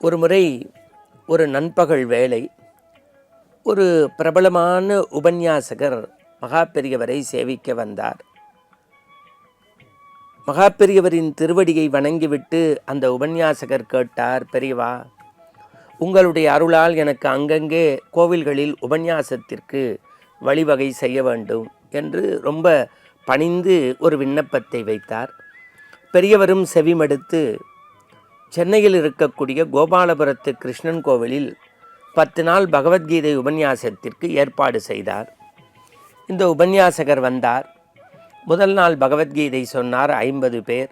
ஒரு முறை ஒரு நண்பகல் வேளை ஒரு பிரபலமான உபன்யாசகர் மகா பெரியவரை சேவிக்க வந்தார். மகா பெரியவரின் திருவடியை வணங்கிவிட்டு அந்த உபன்யாசகர் கேட்டார், பெரியவா, உங்களுடைய அருளால் எனக்கு அங்கங்கே கோவில்களில் உபன்யாசத்திற்கு வழிவகை செய்ய வேண்டும் என்று ரொம்ப பணிந்து ஒரு விண்ணப்பத்தை வைத்தார். பெரியவரும் செவிமடுத்து சென்னையில் இருக்கக்கூடிய கோபாலபுரத்து கிருஷ்ணன் கோவிலில் 10 நாள் பகவத்கீதை உபன்யாசத்திற்கு ஏற்பாடு செய்தார். இந்த உபன்யாசகர் வந்தார். முதல் நாள் பகவத்கீதை சொன்னார் 50 பேர்,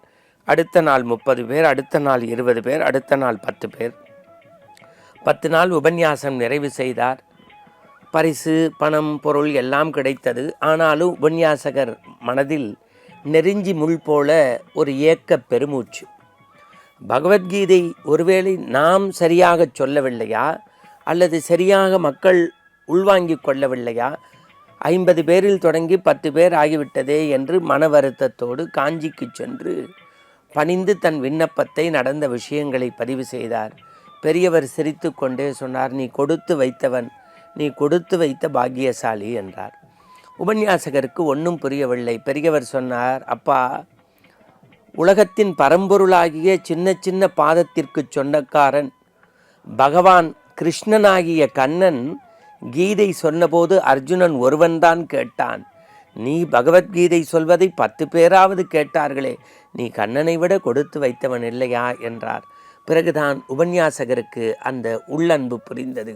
அடுத்த நாள் 30 பேர், அடுத்த நாள் 20 பேர், அடுத்த நாள் 10 பேர். 10 நாள் உபன்யாசம் நிறைவு செய்தார். பரிசு, பணம், பொருள் எல்லாம் கிடைத்தது. ஆனாலும் உபன்யாசகர் மனதில் நெருஞ்சி முள் போல ஒரு ஏக்க பெருமூச்சு. பகவத்கீதை ஒருவேளை நாம் சரியாக சொல்லவில்லையா, அல்லது சரியாக மக்கள் உள்வாங்கிக் கொள்ளவில்லையா, 50 பேரில் தொடங்கி 10 பேர் ஆகிவிட்டதே என்று மன வருத்தத்தோடு காஞ்சிக்கு சென்று பணிந்து தன் விண்ணப்பத்தை, நடந்த விஷயங்களை பதிவு செய்தார். பெரியவர் சிரித்து கொண்டே சொன்னார், நீ கொடுத்து வைத்தவன், நீ கொடுத்து வைத்த பாக்கியசாலி என்றார். உபன்யாசகருக்கு ஒன்றும் புரியவில்லை. பெரியவர் சொன்னார், அப்பா, உலகத்தின் பரம்பொருளாகிய சின்ன சின்ன பாதத்திற்கு சொந்தக்காரன் பகவான் கிருஷ்ணனாகிய கண்ணன் கீதை சொன்னபோது அர்ஜுனன் ஒருவன்தான் கேட்டான். நீ பகவத்கீதை சொல்வதை 10 பேராவது கேட்டார்களே, நீ கண்ணனை விட கொடுத்து வைத்தவன் இல்லையா என்றார். பிறகுதான் உபன்யாசகருக்கு அந்த உள்ளன்பு புரிந்தது.